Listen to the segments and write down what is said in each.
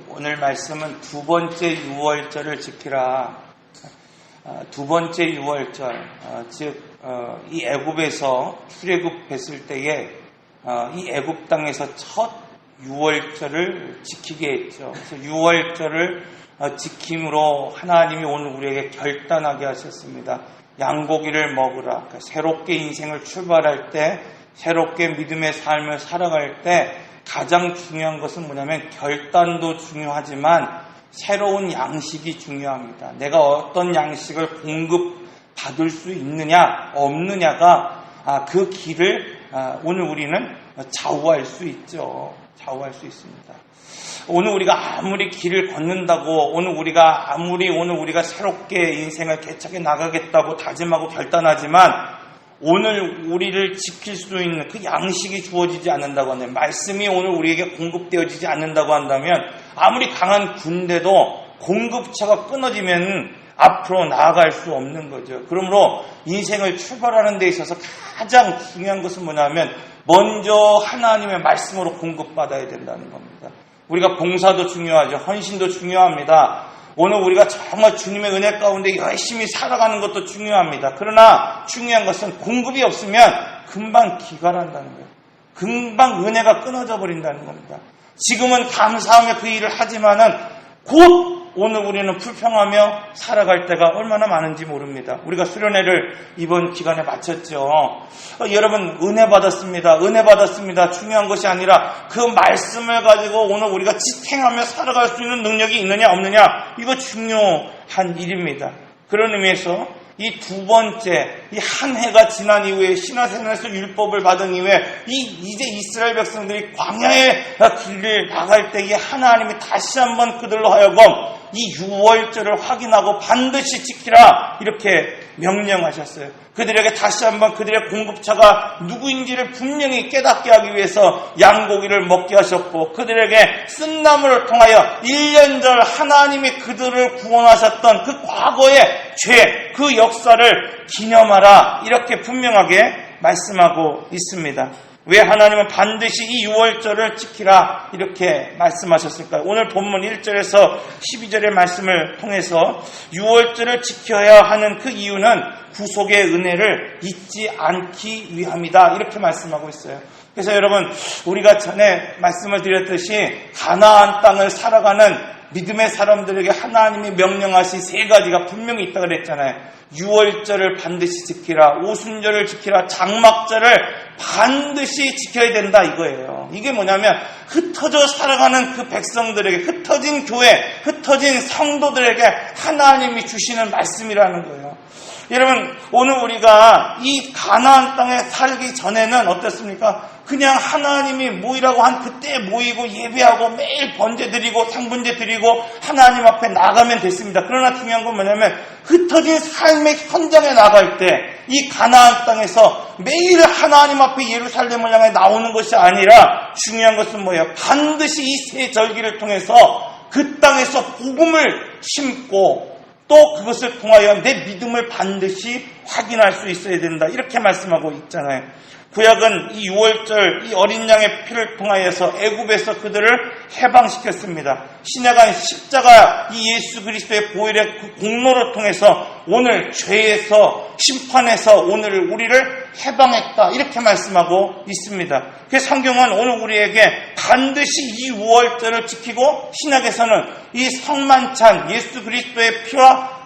오늘 말씀은 두 번째 유월절을 지키라. 두 번째 유월절, 즉 이 애굽에서 출애굽했을 때에 이 애굽 땅에서 첫 유월절을 지키게 했죠. 그래서 유월절을 지킴으로 하나님이 오늘 우리에게 결단하게 하셨습니다. 양고기를 먹으라. 그러니까 새롭게 인생을 출발할 때, 새롭게 믿음의 삶을 살아갈 때 가장 중요한 것은 뭐냐면 결단도 중요하지만 새로운 양식이 중요합니다. 내가 어떤 양식을 공급받을 수 있느냐 없느냐가 그 길을 오늘 우리는 좌우할 수 있죠. 좌우할 수 있습니다. 오늘 우리가 아무리 길을 걷는다고, 오늘 우리가 새롭게 인생을 개척해 나가겠다고 다짐하고 결단하지만 오늘 우리를 지킬 수 있는 그 양식이 주어지지 않는다고 한다면, 말씀이 오늘 우리에게 공급되어지지 않는다고 한다면 아무리 강한 군대도 공급처가 끊어지면 앞으로 나아갈 수 없는 거죠. 그러므로 인생을 출발하는 데 있어서 가장 중요한 것은 뭐냐면 먼저 하나님의 말씀으로 공급받아야 된다는 겁니다. 우리가 봉사도 중요하죠. 헌신도 중요합니다. 오늘 우리가 정말 주님의 은혜 가운데 열심히 살아가는 것도 중요합니다. 그러나 중요한 것은 공급이 없으면 금방 기갈한다는 거예요. 금방 은혜가 끊어져 버린다는 겁니다. 지금은 감사하며 그 일을 하지만은 곧 오늘 우리는 불평하며 살아갈 때가 얼마나 많은지 모릅니다. 우리가 수련회를 이번 기간에 마쳤죠. 여러분 은혜 받았습니다. 은혜 받았습니다. 중요한 것이 아니라 그 말씀을 가지고 오늘 우리가 지탱하며 살아갈 수 있는 능력이 있느냐 없느냐, 이거 중요한 일입니다. 그런 의미에서 이 두 번째, 이 한 해가 지난 이후에 시나생에서 율법을 받은 이후에 이제 이스라엘 백성들이 광야의 길을 나갈 때에 하나님이 다시 한번 그들로 하여금 이 유월절을 확인하고 반드시 지키라 이렇게 명령하셨어요. 그들에게 다시 한번 그들의 공급처가 누구인지를 분명히 깨닫게 하기 위해서 양고기를 먹게 하셨고, 그들에게 쓴나물을 통하여 1년절 하나님이 그들을 구원하셨던 그 과거의 죄, 그 역사를 기념하라 이렇게 분명하게 말씀하고 있습니다. 왜 하나님은 반드시 이 유월절을 지키라 이렇게 말씀하셨을까요? 오늘 본문 1절에서 12절의 말씀을 통해서 유월절을 지켜야 하는 그 이유는 구속의 은혜를 잊지 않기 위함이다 이렇게 말씀하고 있어요. 그래서 여러분, 우리가 전에 말씀을 드렸듯이 가나안 땅을 살아가는 믿음의 사람들에게 하나님이 명령하신 세 가지가 분명히 있다고 그랬잖아요. 유월절을 반드시 지키라, 오순절을 지키라, 장막절을 반드시 지켜야 된다 이거예요. 이게 뭐냐면 흩어져 살아가는 그 백성들에게, 흩어진 교회, 흩어진 성도들에게 하나님이 주시는 말씀이라는 거예요. 여러분, 오늘 우리가 이 가나안 땅에 살기 전에는 어떻습니까? 그냥 하나님이 모이라고 한 그때 모이고 예배하고 매일 번제 드리고 상분제 드리고 하나님 앞에 나가면 됐습니다. 그러나 중요한 건 뭐냐면 흩어진 삶의 현장에 나갈 때 이 가나안 땅에서 매일 하나님 앞에 예루살렘을 향해 나오는 것이 아니라 중요한 것은 뭐예요? 반드시 이 세 절기를 통해서 그 땅에서 복음을 심고 또 그것을 통하여 내 믿음을 반드시 확인할 수 있어야 된다 이렇게 말씀하고 있잖아요. 구약은 이 유월절, 이 어린 양의 피를 통하여서 애굽에서 그들을 해방시켰습니다. 신약은 십자가 이 예수 그리스도의 보혈의 그 공로를 통해서 오늘 죄에서 심판에서 오늘 우리를 해방했다 이렇게 말씀하고 있습니다. 그래서 성경은 오늘 우리에게 반드시 이 유월절을 지키고, 신약에서는 이 성만찬 예수 그리스도의 피와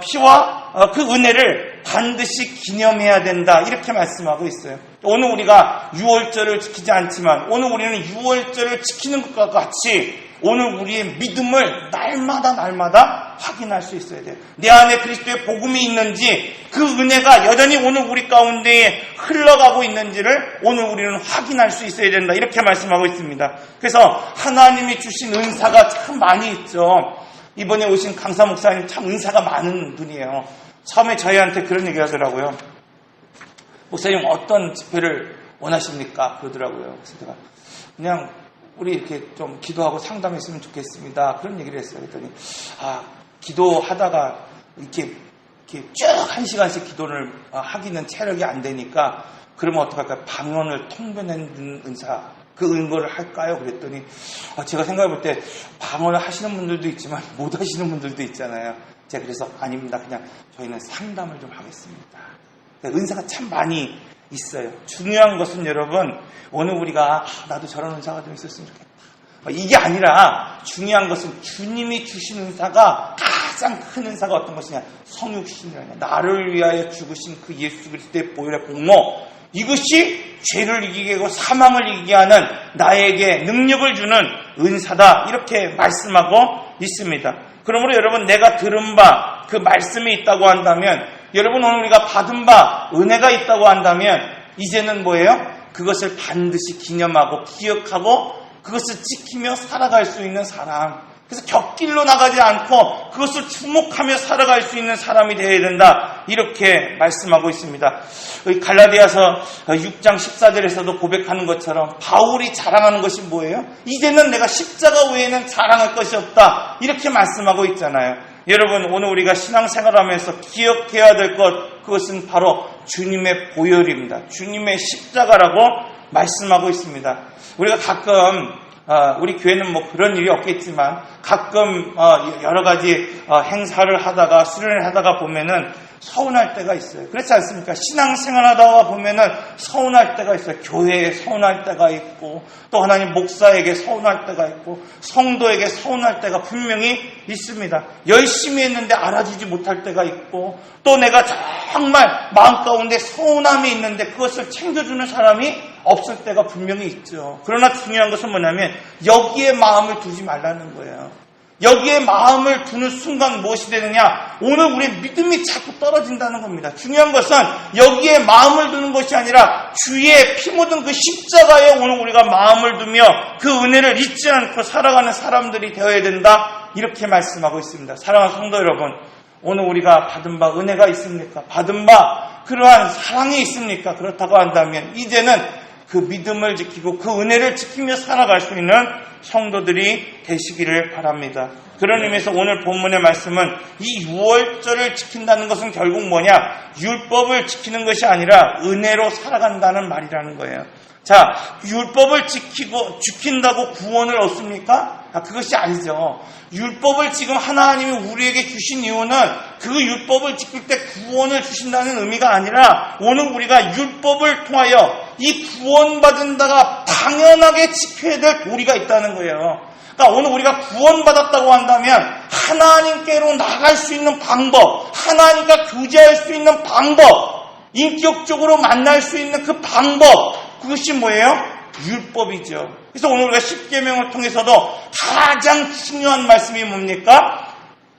피와 그 은혜를 반드시 기념해야 된다 이렇게 말씀하고 있어요. 오늘 우리가 유월절을 지키지 않지만 오늘 우리는 유월절을 지키는 것과 같이 오늘 우리의 믿음을 날마다 확인할 수 있어야 돼요. 내 안에 그리스도의 복음이 있는지, 그 은혜가 여전히 오늘 우리 가운데에 흘러가고 있는지를 오늘 우리는 확인할 수 있어야 된다 이렇게 말씀하고 있습니다. 그래서 하나님이 주신 은사가 참 많이 있죠. 이번에 오신 강사 목사님 참 은사가 많은 분이에요. 처음에 저희한테 그런 얘기 하더라고요. 목사님 어떤 집회를 원하십니까? 그러더라고요. 그래서 제가 그냥 우리 이렇게 좀 기도하고 상담했으면 좋겠습니다. 그런 얘기를 했어요. 그랬더니 기도하다가 이렇게 쭉 1시간씩 기도를 하기는 체력이 안 되니까 그러면 어떡할까요? 방언을 통변하는 은사 그 은거를 할까요? 그랬더니 제가 생각해 볼 때 방언을 하시는 분들도 있지만 못 하시는 분들도 있잖아요. 제가 그래서 아닙니다. 그냥 저희는 상담을 좀 하겠습니다. 은사가 참 많이 있어요. 중요한 것은 여러분, 오늘 우리가 나도 저런 은사가 좀 있었으면 좋겠다, 이게 아니라 중요한 것은 주님이 주신 은사가 가장 큰 은사가 어떤 것이냐, 성육신이라냐, 나를 위하여 죽으신 그 예수 그리스도의 보혈의 공로, 이것이 죄를 이기게 하고 사망을 이기게 하는 나에게 능력을 주는 은사다, 이렇게 말씀하고 있습니다. 그러므로 여러분, 내가 들은 바 그 말씀이 있다고 한다면, 여러분 오늘 우리가 받은 바 은혜가 있다고 한다면, 이제는 뭐예요? 그것을 반드시 기념하고 기억하고 그것을 지키며 살아갈 수 있는 사람, 그래서 곁길로 나가지 않고 그것을 주목하며 살아갈 수 있는 사람이 되어야 된다, 이렇게 말씀하고 있습니다. 갈라디아서 6장 14절에서도 고백하는 것처럼 바울이 자랑하는 것이 뭐예요? 이제는 내가 십자가 외에는 자랑할 것이 없다, 이렇게 말씀하고 있잖아요. 여러분, 오늘 우리가 신앙생활하면서 기억해야 될 것, 그것은 바로 주님의 보혈입니다. 주님의 십자가라고 말씀하고 있습니다. 우리가 가끔 우리 교회는 뭐 그런 일이 없겠지만 가끔 여러 가지 행사를 하다가 수련을 하다가 보면은 서운할 때가 있어요. 그렇지 않습니까? 신앙생활 하다가 보면은 서운할 때가 있어요. 교회에 서운할 때가 있고, 또 하나님 목사에게 서운할 때가 있고, 성도에게 서운할 때가 분명히 있습니다. 열심히 했는데 알아주지 못할 때가 있고, 또 내가 정말 마음 가운데 서운함이 있는데 그것을 챙겨주는 사람이 없을 때가 분명히 있죠. 그러나 중요한 것은 뭐냐면 여기에 마음을 두지 말라는 거예요. 여기에 마음을 두는 순간 무엇이 되느냐? 오늘 우리의 믿음이 자꾸 떨어진다는 겁니다. 중요한 것은 여기에 마음을 두는 것이 아니라 주의 피 묻은 그 십자가에 오늘 우리가 마음을 두며 그 은혜를 잊지 않고 살아가는 사람들이 되어야 된다, 이렇게 말씀하고 있습니다. 사랑하는 성도 여러분, 오늘 우리가 받은 바 은혜가 있습니까? 받은 바 그러한 사랑이 있습니까? 그렇다고 한다면 이제는 그 믿음을 지키고 그 은혜를 지키며 살아갈 수 있는 성도들이 되시기를 바랍니다. 그런 의미에서 오늘 본문의 말씀은 이 유월절을 지킨다는 것은 결국 뭐냐? 율법을 지키는 것이 아니라 은혜로 살아간다는 말이라는 거예요. 자, 율법을 지킨다고 구원을 얻습니까? 그것이 아니죠. 율법을 지금 하나님이 우리에게 주신 이유는 그 율법을 지킬 때 구원을 주신다는 의미가 아니라 오늘 우리가 율법을 통하여 이 구원받은 자가 당연하게 지켜야 될 도리가 있다는 거예요. 그러니까 오늘 우리가 구원받았다고 한다면 하나님께로 나갈 수 있는 방법, 하나님과 교제할 수 있는 방법, 인격적으로 만날 수 있는 그 방법, 그것이 뭐예요? 율법이죠. 그래서 오늘 우리가 십계명을 통해서도 가장 중요한 말씀이 뭡니까?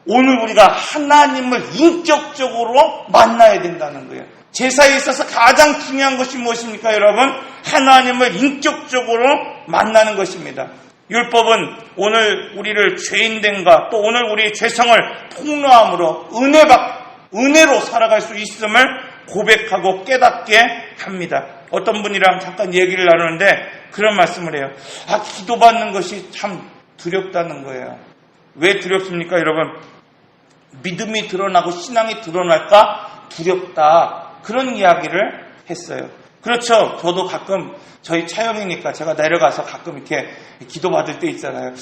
오늘 우리가 하나님을 인격적으로 만나야 된다는 거예요. 제사에 있어서 가장 중요한 것이 무엇입니까, 여러분? 하나님을 인격적으로 만나는 것입니다. 율법은 오늘 우리를 죄인됨과 또 오늘 우리의 죄성을 폭로함으로 은혜로 살아갈 수 있음을 고백하고 깨닫게 합니다. 어떤 분이랑 잠깐 얘기를 나누는데 그런 말씀을 해요. 기도받는 것이 참 두렵다는 거예요. 왜 두렵습니까, 여러분? 믿음이 드러나고 신앙이 드러날까 두렵다, 그런 이야기를 했어요. 그렇죠. 저도 가끔 저희 차영이니까 제가 내려가서 가끔 이렇게 기도받을 때 있잖아요.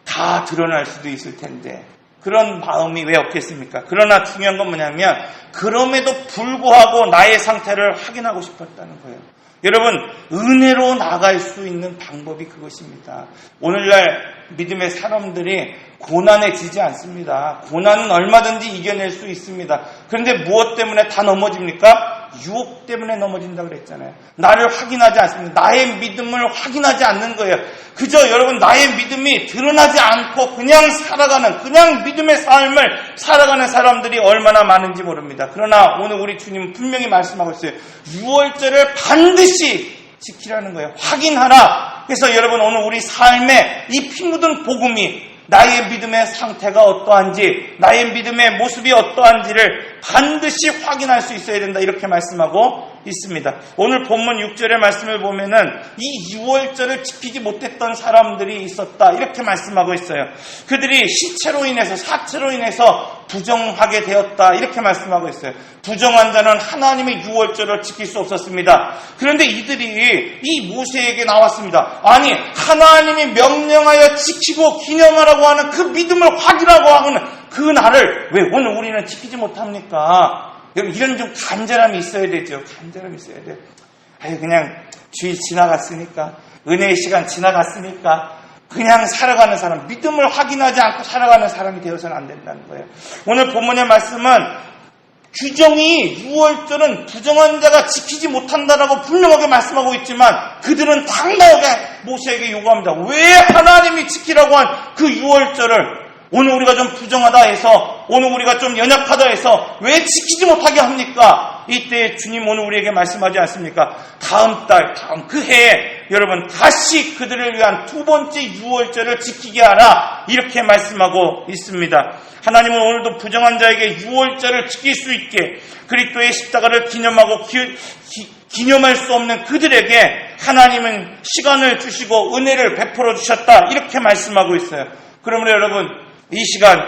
다 드러날 수도 있을 텐데 그런 마음이 왜 없겠습니까? 그러나 중요한 건 뭐냐면 그럼에도 불구하고 나의 상태를 확인하고 싶었다는 거예요. 여러분, 은혜로 나갈 수 있는 방법이 그것입니다. 오늘날 믿음의 사람들이 고난에 지지 않습니다. 고난은 얼마든지 이겨낼 수 있습니다. 그런데 무엇 때문에 다 넘어집니까? 유혹 때문에 넘어진다 그랬잖아요. 나를 확인하지 않습니다. 나의 믿음을 확인하지 않는 거예요. 그저 여러분, 나의 믿음이 드러나지 않고 그냥 살아가는, 그냥 믿음의 삶을 살아가는 사람들이 얼마나 많은지 모릅니다. 그러나 오늘 우리 주님은 분명히 말씀하고 있어요. 유월절을 반드시 지키라는 거예요. 확인하라. 그래서 여러분, 오늘 우리 삶에 이 피 묻은 복음이 나의 믿음의 상태가 어떠한지, 나의 믿음의 모습이 어떠한지를 반드시 확인할 수 있어야 된다. 이렇게 말씀하고 있습니다. 오늘 본문 6절의 말씀을 보면은 이 유월절을 지키지 못했던 사람들이 있었다. 이렇게 말씀하고 있어요. 그들이 시체로 인해서, 사체로 인해서 부정하게 되었다. 이렇게 말씀하고 있어요. 부정한 자는 하나님의 유월절을 지킬 수 없었습니다. 그런데 이들이 이 모세에게 나왔습니다. 아니, 하나님이 명령하여 지키고 기념하라고 하는 그 믿음을 확인하고 하는 그 날을 왜 오늘 우리는 지키지 못합니까? 여러분, 이런 좀 간절함이 있어야 되죠. 간절함이 있어야 돼요. 그냥 주일 지나갔으니까, 은혜의 시간 지나갔으니까 그냥 살아가는 사람, 믿음을 확인하지 않고 살아가는 사람이 되어서는 안 된다는 거예요. 오늘 본문의 말씀은 규정이 유월절은 부정한 자가 지키지 못한다라고 분명하게 말씀하고 있지만 그들은 당당하게 모세에게 요구합니다. 왜 하나님이 지키라고 한 그 유월절을 오늘 우리가 좀 부정하다 해서, 오늘 우리가 좀 연약하다 해서 왜 지키지 못하게 합니까? 이때 주님 오늘 우리에게 말씀하지 않습니까? 다음 달, 다음 그 해에 여러분 다시 그들을 위한 두 번째 유월절을 지키게 하라. 이렇게 말씀하고 있습니다. 하나님은 오늘도 부정한 자에게 유월절을 지킬 수 있게 그리스도의 십자가를 기념하고 기념할 수 없는 그들에게 하나님은 시간을 주시고 은혜를 베풀어 주셨다. 이렇게 말씀하고 있어요. 그러므로 여러분, 이 시간,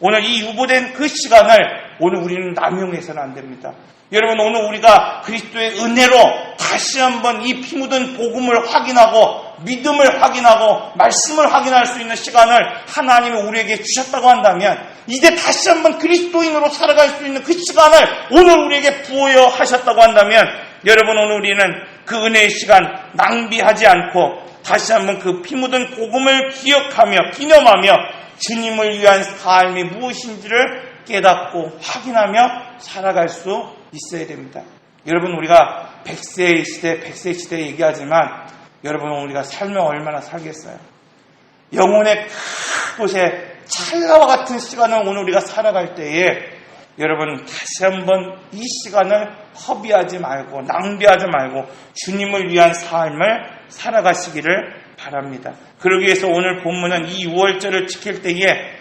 오늘 이 유보된 그 시간을 오늘 우리는 남용해서는 안 됩니다. 여러분, 오늘 우리가 그리스도의 은혜로 다시 한번 이 피 묻은 복음을 확인하고 믿음을 확인하고 말씀을 확인할 수 있는 시간을 하나님이 우리에게 주셨다고 한다면 이제 다시 한번 그리스도인으로 살아갈 수 있는 그 시간을 오늘 우리에게 부여 하셨다고 한다면 여러분, 오늘 우리는 그 은혜의 시간 낭비하지 않고 다시 한번 그 피 묻은 복음을 기억하며 기념하며 주님을 위한 삶이 무엇인지를 깨닫고 확인하며 살아갈 수 있어야 됩니다. 여러분, 우리가 100세 시대 얘기하지만 여러분, 우리가 살면 얼마나 살겠어요? 영혼의 그곳에 찰나와 같은 시간을 오늘 우리가 살아갈 때에 여러분, 다시 한번 이 시간을 허비하지 말고 낭비하지 말고 주님을 위한 삶을 살아가시기를 바랍니다. 그러기 위해서 오늘 본문은 이 유월절을 지킬 때에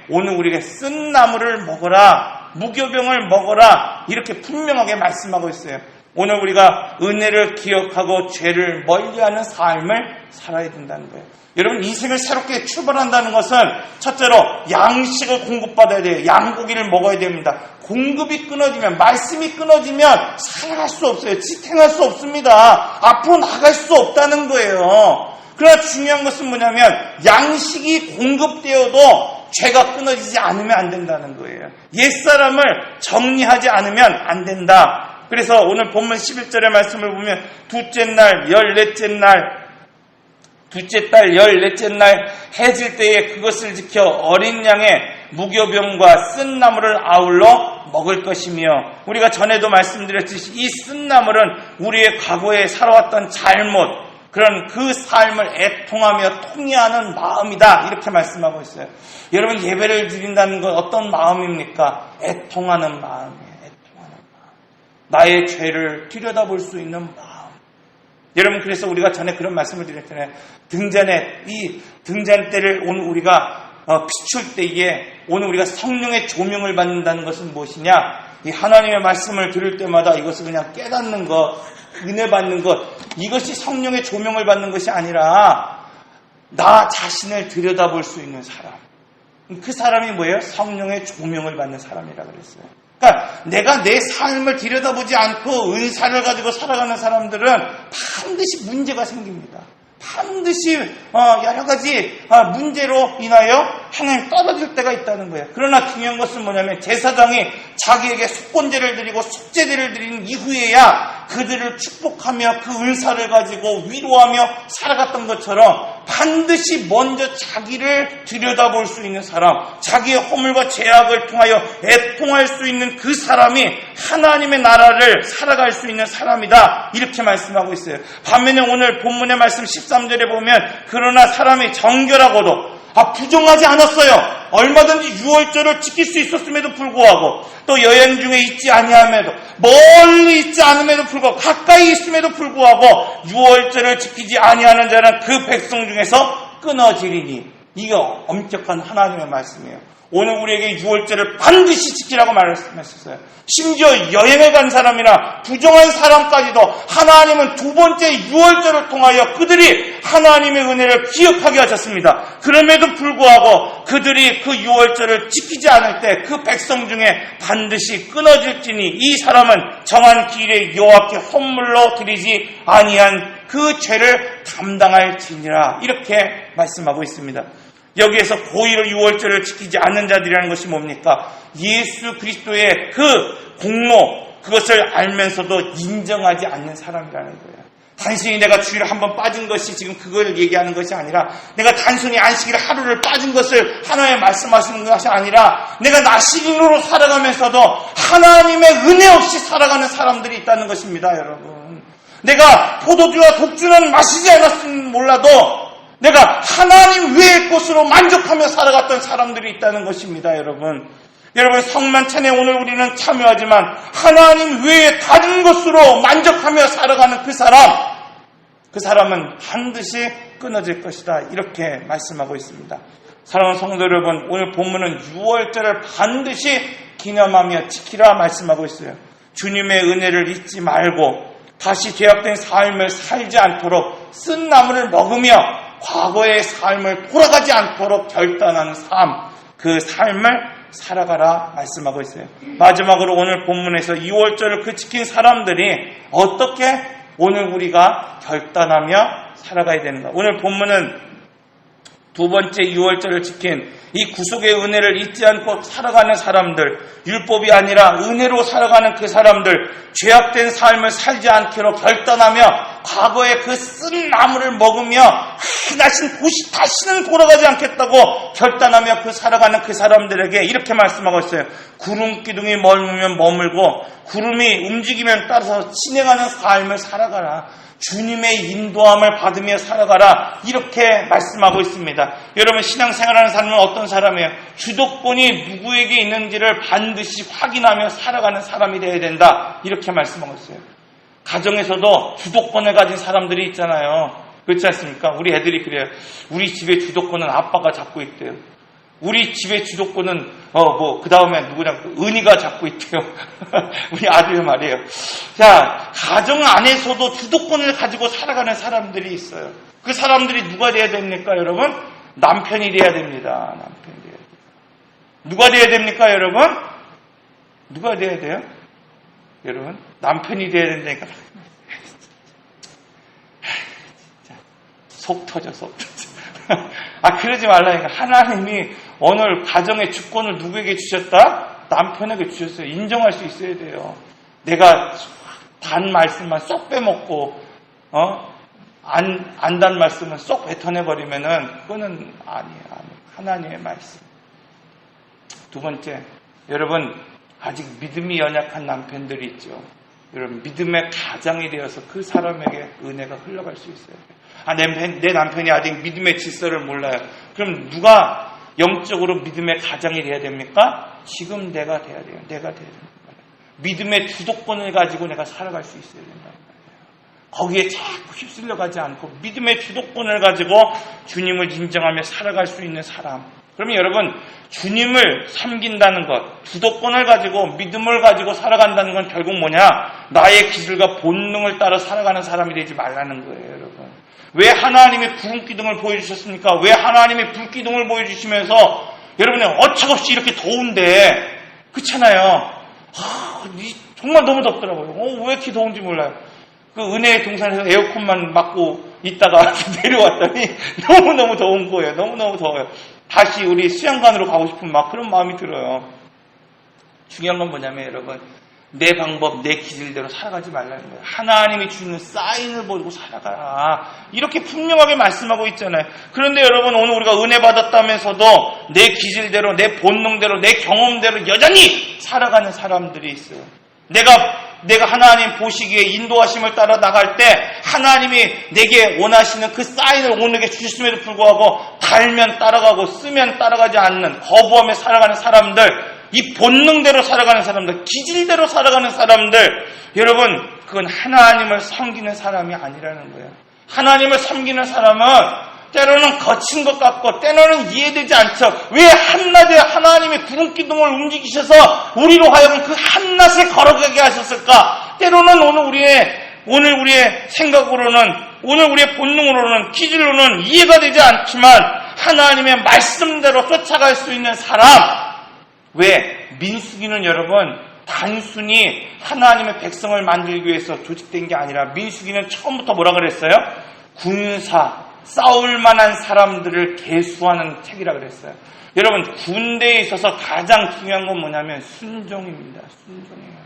오늘 우리에게 쓴 나물을 먹어라, 무교병을 먹어라, 이렇게 분명하게 말씀하고 있어요. 오늘 우리가 은혜를 기억하고 죄를 멀리하는 삶을 살아야 된다는 거예요. 여러분, 인생을 새롭게 출발한다는 것은 첫째로 양식을 공급받아야 돼요. 양고기를 먹어야 됩니다. 공급이 끊어지면, 말씀이 끊어지면 살아갈 수 없어요. 지탱할 수 없습니다. 앞으로 나갈 수 없다는 거예요. 그러나 중요한 것은 뭐냐면 양식이 공급되어도 죄가 끊어지지 않으면 안 된다는 거예요. 옛사람을 정리하지 않으면 안 된다. 그래서 오늘 본문 11절의 말씀을 보면 둘째 달 14째 날 해질 때에 그것을 지켜 어린 양의 무교병과 쓴 나물을 아울러 먹을 것이며, 우리가 전에도 말씀드렸듯이 이 쓴 나물은 우리의 과거에 살아왔던 잘못, 그런 그 삶을 애통하며 통회하는 마음이다. 이렇게 말씀하고 있어요. 여러분, 예배를 드린다는 건 어떤 마음입니까? 애통하는 마음이에요. 애통하는 마음. 나의 죄를 들여다볼 수 있는 마음. 여러분, 그래서 우리가 전에 그런 말씀을 드렸잖아요. 이 등잔 때를 오늘 우리가 비출 때에 오늘 우리가 성령의 조명을 받는다는 것은 무엇이냐? 이 하나님의 말씀을 들을 때마다 이것을 그냥 깨닫는 것, 은혜 받는 것, 이것이 성령의 조명을 받는 것이 아니라 나 자신을 들여다볼 수 있는 사람. 그 사람이 뭐예요? 성령의 조명을 받는 사람이라고 그랬어요. 그러니까 내가 내 삶을 들여다보지 않고 은사를 가지고 살아가는 사람들은 반드시 문제가 생깁니다. 반드시 여러 가지 문제로 인하여 하나님 떨어질 때가 있다는 거예요. 그러나 중요한 것은 뭐냐면 제사장이 자기에게 속건제를 드리고 속죄제를 드린 이후에야 그들을 축복하며 그 은사를 가지고 위로하며 살아갔던 것처럼 반드시 먼저 자기를 들여다볼 수 있는 사람, 자기의 허물과 죄악을 통하여 애통할 수 있는 그 사람이 하나님의 나라를 살아갈 수 있는 사람이다. 이렇게 말씀하고 있어요. 반면에 오늘 본문의 말씀 13절에 보면 그러나 사람이 정결하고도 부정하지 않았어요. 얼마든지 유월절을 지킬 수 있었음에도 불구하고 또 여행 중에 있지 아니함에도 멀리 있지 않음에도 불구하고 가까이 있음에도 불구하고 유월절을 지키지 아니하는 자는 그 백성 중에서 끊어지리니 이게 엄격한 하나님의 말씀이에요. 오늘 우리에게 유월절을 반드시 지키라고 말씀하셨어요. 심지어 여행을 간 사람이나 부정한 사람까지도 하나님은 두 번째 유월절을 통하여 그들이 하나님의 은혜를 기억하게 하셨습니다. 그럼에도 불구하고 그들이 그 유월절을 지키지 않을 때 그 백성 중에 반드시 끊어질지니 이 사람은 정한 기일에 여호와께 헌물로 드리지 아니한 그 죄를 감당할지니라, 이렇게 말씀하고 있습니다. 여기에서 고의로 유월절을 지키지 않는 자들이라는 것이 뭡니까? 예수 그리스도의 그 공로, 그것을 알면서도 인정하지 않는 사람이라는 거예요. 단순히 내가 주일에 한번 빠진 것이 지금 그걸 얘기하는 것이 아니라, 내가 단순히 안식일 하루를 빠진 것을 하나님 말씀하시는 것이 아니라, 내가 나시린으로 살아가면서도 하나님의 은혜 없이 살아가는 사람들이 있다는 것입니다, 여러분. 내가 포도주와 독주는 마시지 않았으면 몰라도 내가 하나님 외의 것으로 만족하며 살아갔던 사람들이 있다는 것입니다, 여러분. 여러분, 성만찬에 오늘 우리는 참여하지만 하나님 외의 다른 것으로 만족하며 살아가는 그 사람은 반드시 끊어질 것이다, 이렇게 말씀하고 있습니다. 사랑하는 성도 여러분, 오늘 본문은 유월절을 반드시 기념하며 지키라 말씀하고 있어요. 주님의 은혜를 잊지 말고 다시 죄악된 삶을 살지 않도록 쓴 나물을 먹으며 과거의 삶을 돌아가지 않도록 결단하는 삶, 그 삶을 살아가라 말씀하고 있어요. 마지막으로 오늘 본문에서 2월절을 그 지킨 사람들이 어떻게 오늘 우리가 결단하며 살아가야 되는가. 오늘 본문은 두 번째 6월절을 지킨 이 구속의 은혜를 잊지 않고 살아가는 사람들, 율법이 아니라 은혜로 살아가는 그 사람들, 죄악된 삶을 살지 않기로 결단하며 과거의 그 쓴 나물을 먹으며 다시는 돌아가지 않겠다고 결단하며 살아가는 그 사람들에게 이렇게 말씀하고 있어요. 구름 기둥이 머물면 머물고 구름이 움직이면 따라서 진행하는 삶을 살아가라. 주님의 인도함을 받으며 살아가라, 이렇게 말씀하고 있습니다. 여러분, 신앙생활하는 사람은 어떤 사람이에요? 주도권이 누구에게 있는지를 반드시 확인하며 살아가는 사람이 되어야 된다, 이렇게 말씀하고 있어요. 가정에서도 주도권을 가진 사람들이 있잖아요. 그렇지 않습니까? 우리 애들이 그래요. 우리 집의 주도권은 아빠가 잡고 있대요. 우리 집의 주도권은 그 다음에 누구냐, 은희가 잡고 있대요. 우리 아들 말이에요. 자, 가정 안에서도 주도권을 가지고 살아가는 사람들이 있어요. 그 사람들이 누가 돼야 됩니까, 여러분? 남편이 돼야 됩니다. 남편이 돼야 돼요. 누가 돼야 됩니까, 여러분? 누가 돼야 돼요? 여러분, 남편이 돼야 된다니까. 속 터져. 그러지 말라니까. 하나님이 오늘 가정의 주권을 누구에게 주셨다? 남편에게 주셨어요. 인정할 수 있어야 돼요. 내가 단 말씀만 쏙 빼먹고, 안 단 말씀은 쏙 뱉어내버리면은, 그거는 아니에요. 하나님의 말씀. 두 번째, 여러분, 아직 믿음이 연약한 남편들이 있죠. 여러분, 믿음의 가장이 되어서 그 사람에게 은혜가 흘러갈 수 있어요. 내 남편이 아직 믿음의 질서를 몰라요. 그럼 누가 영적으로 믿음의 가장이 돼야 됩니까? 지금 내가 돼야 돼요. 내가 돼야 됩니다. 믿음의 주도권을 가지고 내가 살아갈 수 있어야 된다는 거예요. 거기에 자꾸 휩쓸려 가지 않고 믿음의 주도권을 가지고 주님을 인정하며 살아갈 수 있는 사람. 그러면 여러분, 주님을 섬긴다는 것, 주도권을 가지고 믿음을 가지고 살아간다는 건 결국 뭐냐? 나의 기술과 본능을 따라 살아가는 사람이 되지 말라는 거예요, 여러분. 왜 하나님이 구름 기둥을 보여주셨습니까? 왜 하나님이 불 기둥을 보여주시면서 여러분이 어처없이 이렇게 더운데, 그렇잖아요. 정말 너무 덥더라고요. 왜 이렇게 더운지 몰라요. 그 은혜의 동산에서 에어컨만 맞고 있다가 내려왔더니 너무너무 더운 거예요. 너무너무 더워요. 다시 우리 수영관으로 가고 싶은 그런 마음이 들어요. 중요한 건 뭐냐면 여러분, 내 방법, 내 기질대로 살아가지 말라는 거예요. 하나님이 주는 사인을 보고 살아가라, 이렇게 분명하게 말씀하고 있잖아요. 그런데 여러분, 오늘 우리가 은혜 받았다면서도 내 기질대로, 내 본능대로, 내 경험대로 여전히 살아가는 사람들이 있어요. 내가 하나님 보시기에 인도하심을 따라 나갈 때 하나님이 내게 원하시는 그 사인을 오늘에게 주셨음에도 불구하고 달면 따라가고 쓰면 따라가지 않는, 거부하며 살아가는 사람들, 이 본능대로 살아가는 사람들, 기질대로 살아가는 사람들, 여러분, 그건 하나님을 섬기는 사람이 아니라는 거예요. 하나님을 섬기는 사람은 때로는 거친 것 같고 때로는 이해되지 않죠. 왜 한낮에 하나님의 구름 기둥을 움직이셔서 우리로 하여금 그 한낮을 걸어가게 하셨을까? 때로는 오늘 우리의 생각으로는, 오늘 우리의 본능으로는, 기질로는 이해가 되지 않지만 하나님의 말씀대로 쫓아갈 수 있는 사람. 왜? 민수기는 여러분 단순히 하나님의 백성을 만들기 위해서 조직된 게 아니라 민수기는 처음부터 뭐라 그랬어요? 군사, 싸울 만한 사람들을 계수하는 책이라 그랬어요. 여러분 군대에 있어서 가장 중요한 건 뭐냐면 순종입니다. 순종이에요.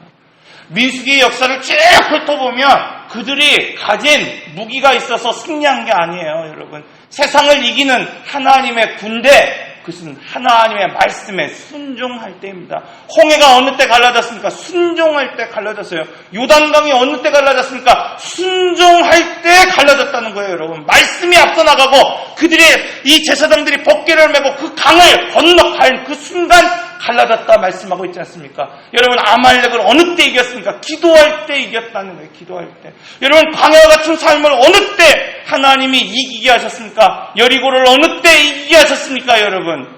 민수기의 역사를 쭉 훑어보면 그들이 가진 무기가 있어서 승리한 게 아니에요. 여러분 세상을 이기는 하나님의 군대, 그것은 하나님의 말씀에 순종할 때입니다. 홍해가 어느 때 갈라졌습니까? 순종할 때 갈라졌어요. 요단강이 어느 때 갈라졌습니까? 순종할 때 갈라졌다는 거예요. 여러분 말씀이 앞서 나가고 그들이 이 제사장들이 법궤를 메고 그 강을 건너갈 그 순간 갈라졌다 말씀하고 있지 않습니까? 여러분 아말렉을 어느 때 이겼습니까? 기도할 때 이겼다는 거예요. 기도할 때. 여러분 광야와 같은 삶을 어느 때 하나님이 이기게 하셨습니까? 여리고를 어느 때 이기게 하셨습니까? 여러분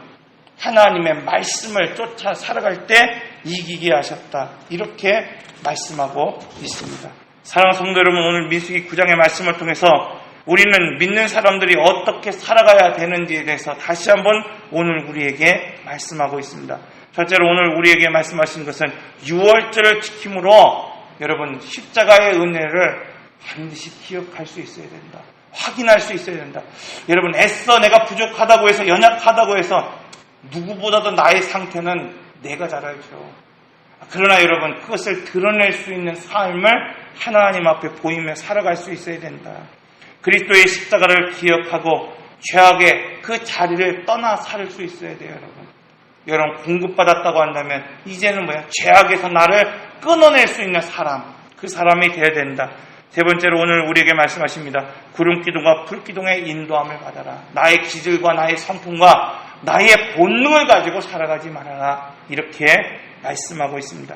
하나님의 말씀을 쫓아 살아갈 때 이기게 하셨다. 이렇게 말씀하고 있습니다. 사랑하는 성도 여러분, 오늘 민수기 9장의 말씀을 통해서 우리는 믿는 사람들이 어떻게 살아가야 되는지에 대해서 다시 한번 오늘 우리에게 말씀하고 있습니다. 첫째로 오늘 우리에게 말씀하신 것은 유월절을 지킴으로 여러분 십자가의 은혜를 반드시 기억할 수 있어야 된다. 확인할 수 있어야 된다. 여러분 애써 내가 부족하다고 해서 연약하다고 해서 누구보다도 나의 상태는 내가 잘 알죠. 그러나 여러분 그것을 드러낼 수 있는 삶을 하나님 앞에 보이며 살아갈 수 있어야 된다. 그리스도의 십자가를 기억하고 죄악의 그 자리를 떠나 살 수 있어야 돼요. 여러분 공급받았다고 한다면 이제는 죄악에서 나를 끊어낼 수 있는 사람, 그 사람이 되어야 된다. 세 번째로 오늘 우리에게 말씀하십니다. 구름기둥과 불기둥의 인도함을 받아라. 나의 기질과 나의 성품과 나의 본능을 가지고 살아가지 말아라. 이렇게 말씀하고 있습니다.